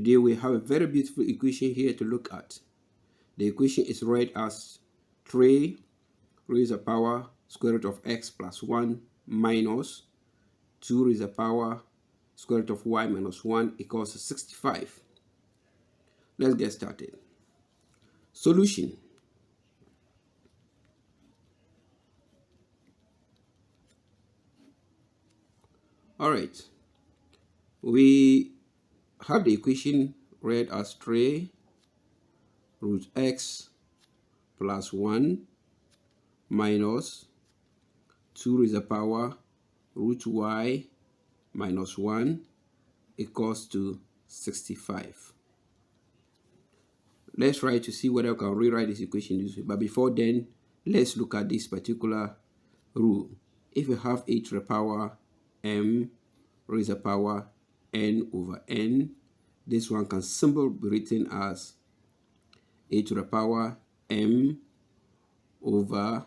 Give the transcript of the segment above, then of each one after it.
Today we have a very beautiful equation here to look at. The equation is read as 3 raised to the power square root of x plus 1 minus 2 raised to the power square root of y minus 1 equals 65. Let's get started. Solution. Alright, we have the equation read as 3 root x plus 1 minus 2 raised to the power root y minus 1 equals to 65. Let's try to see whether I can rewrite this equation this way. But before then, let's look at this particular rule. If you have a to the power m raised to the power n over n, this one can simply be written as a to the power m over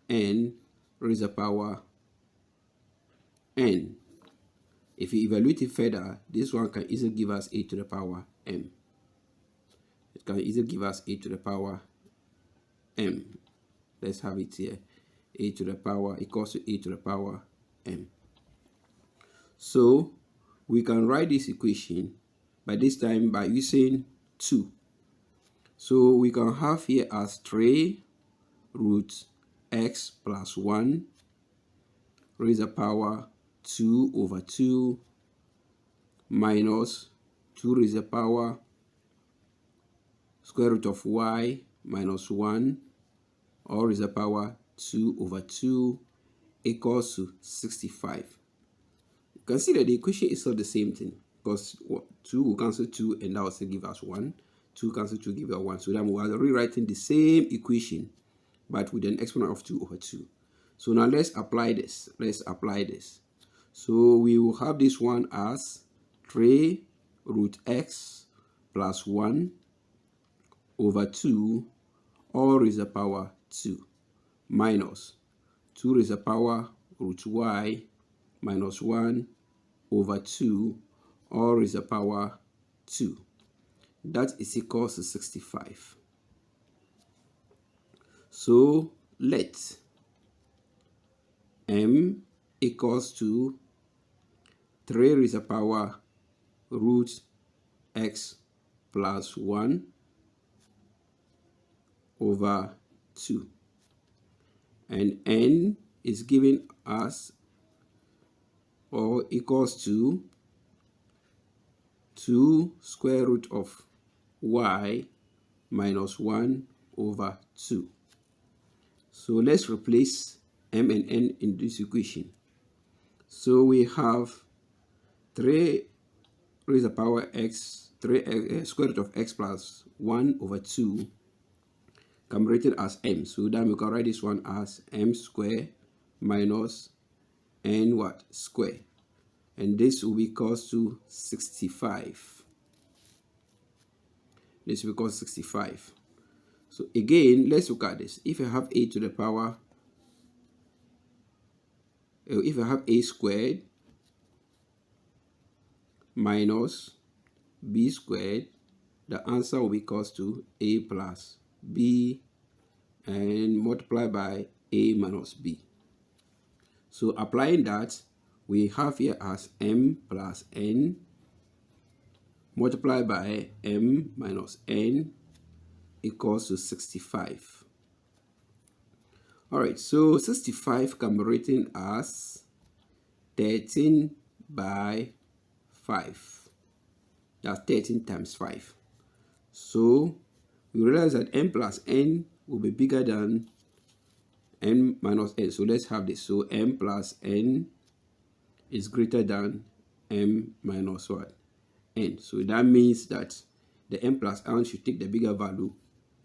n raised to the power n. If you evaluate it further, this one can easily give us a to the power m. It can easily give us a to the power m. Let's have it here. A to the power equals to a to the power m. So we can write this equation by this time by using 2. So we can have here as 3 root x plus 1 raised to the power 2 over 2 minus 2 raised to the power square root of y minus 1 all raised to the power 2 over 2 equals to 65. You can see that the equation is still the same thing because 2 will cancel 2 and that will still give us 1. 2 cancel 2 give us 1. So then we are rewriting the same equation but with an exponent of 2 over 2. So now let's apply this. So we will have this one as 3 root x plus 1 over 2 all raised to the power 2 minus 2 raised to the power root y minus 1 over 2 all raised to the power 2. That is equals to 65. So let m equals to 3 raised to the power root x plus 1 over 2. And n is given us or equals to 2 square root of y minus 1 over 2. So let's replace m and n in this equation. So we have 3 raised to the power x, square root of x plus 1 over 2 can be written as m. So then we can write this one as m square minus n what square. And this will be equals to 65. This will be equals 65. So again, let's look at this. If I have a to the power, if I have a squared minus b squared, the answer will be equals to a plus b and multiply by a minus b. So applying that, we have here as m plus n multiplied by m minus n equals to 65. Alright, so 65 can be written as 13 by 5. That's 13 times 5. So we realize that m plus n will be bigger than n minus n. So let's have this. So m plus n is greater than m minus what? N. So that means that the m plus n should take the bigger value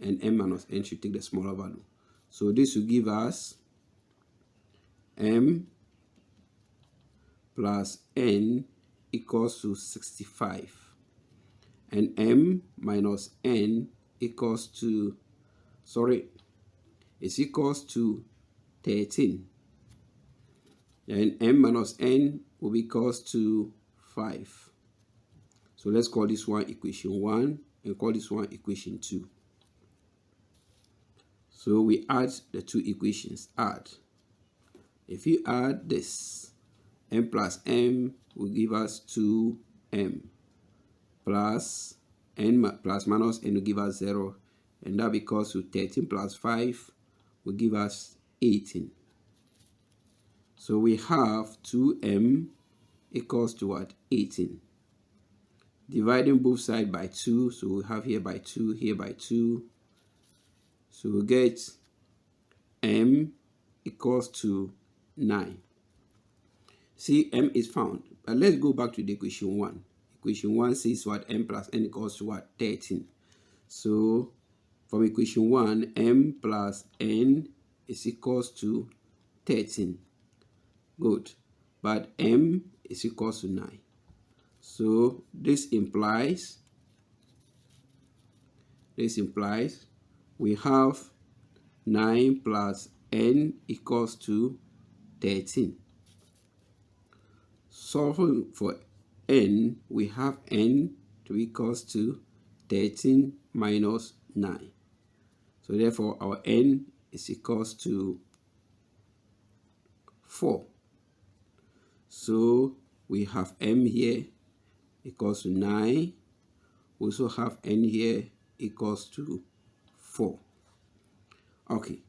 and m minus n should take the smaller value. So this will give us m plus n equals to 65 and m minus n equals to, is equals to 13. And m minus n will be equals to 5. So let's call this one equation 1 and call this one equation 2. So we add the two equations. Add. If you add this, m plus m will give us 2m plus n plus minus n will give us 0. And that because 13 plus 5 will give us 18. So we have 2m equals to what? 18. Dividing both sides by 2, so we have here by 2, here by 2. So we get m equals to 9. See, m is found. But let's go back to the equation 1. Equation 1 says what? M plus n equals to what? 13. So from equation 1, m plus n is equals to 13. Good. But m is equals to 9. So this implies we have 9 plus n equals to 13. Solving for n, we have n to equals to 13 minus 9. So therefore our n is equals to 4. So we have m here equals to 9. We also have n here equals to 4. Okay,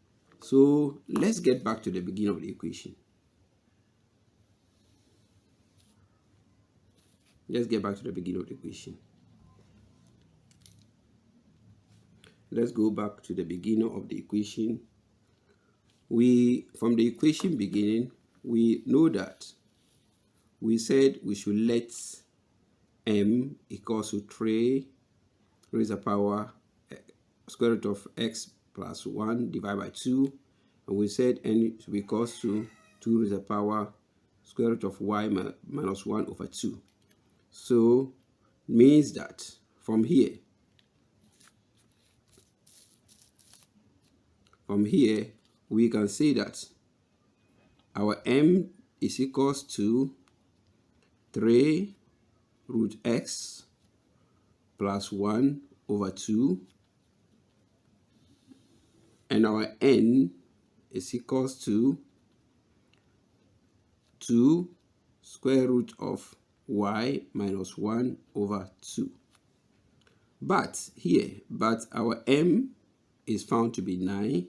so let's get back to the beginning of the equation. Let's get back to the beginning of the equation. Let's go back to the beginning of the equation. From the equation beginning, we know that we said we should let m equals to 3 raised to the power square root of x plus 1 divided by 2. And we said n should be equals to 2 raised to the power square root of y minus 1 over 2. So means that from here we can say that our m is equals to 3 root x plus 1 over 2, and our n is equals to 2 square root of y minus 1 over 2. But our m is found to be 9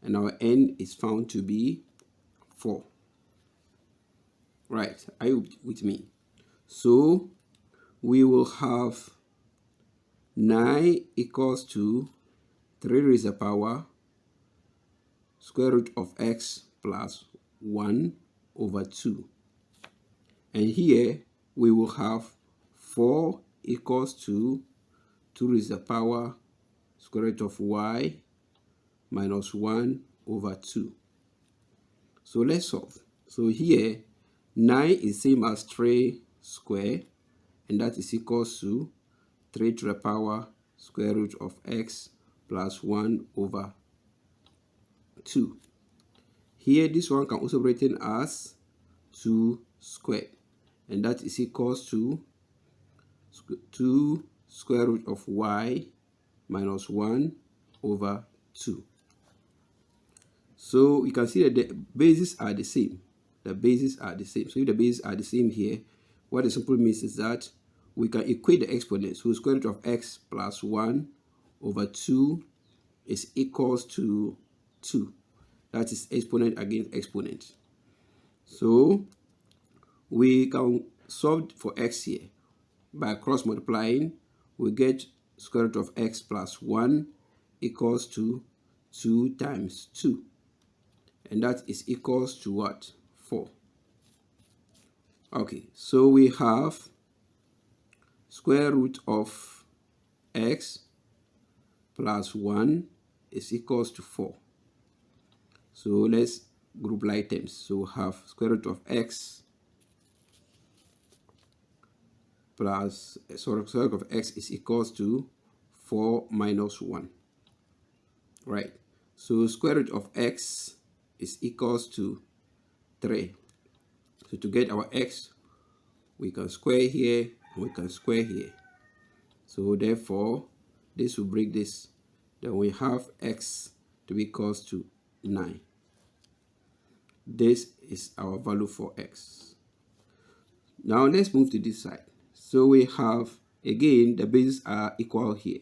and our n is found to be 4. Right, are you with me? So we will have 9 equals to 3 raised to the power square root of x plus 1 over 2. And here we will have 4 equals to 2 raised to the power square root of y minus 1 over 2. So let's solve. So here 9 is same as 3 square, and that is equals to 3 to the power square root of x plus 1 over 2. Here this one can also be written as 2 squared, and that is equals to 2 square root of y minus 1 over 2. So you can see that the bases are the same. The bases are the same. So if the bases are the same here, what it simply means is that we can equate the exponents. So square root of x plus 1 over 2 is equals to 2. That is exponent against exponent. So we can solve for x here. By cross multiplying, we get square root of x plus 1 equals to 2 times 2. And that is equals to what? 4. Okay, so we have square root of x plus 1 is equals to 4. So let's group like terms. So we have square root of x plus, square root of x is equals to 4 minus 1. Right. So square root of x is equals to 3. So to get our x, we can square here and we can square here. So therefore, this will break this. Then we have x to be equals to 9. This is our value for x. Now let's move to this side. So we have, again, the bases are equal here.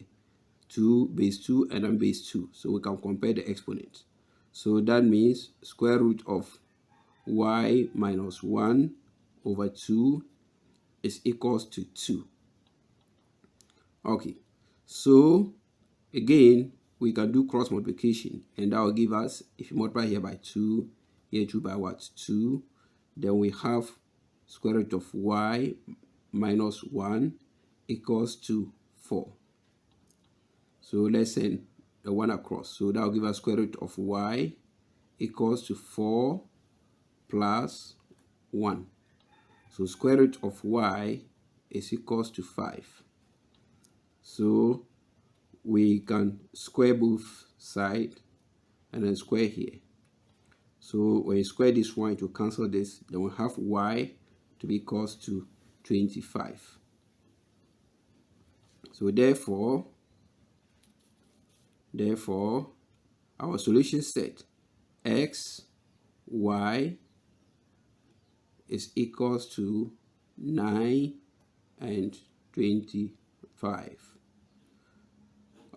2, base 2, and then base 2. So we can compare the exponents. So that means square root of y minus 1 over 2 is equals to 2. Okay, so again, we can do cross multiplication, and that will give us, if you multiply here by 2, here 2 by what? 2. Then we have square root of y minus 1 equals to 4. So let's send the 1 across. So that will give us square root of y equals to 4 plus 1. So square root of y is equals to 5. So we can square both sides and then square here. So when you square this one to cancel this, then we have y to be equals to 25. So therefore our solution set x, y is equals to 9 and 25.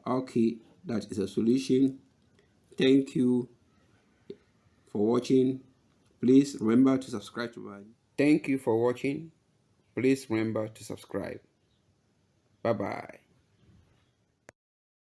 Okay, that is a solution. Thank you for watching. Please remember to subscribe to my. Thank you for watching. Please remember to subscribe. Bye bye.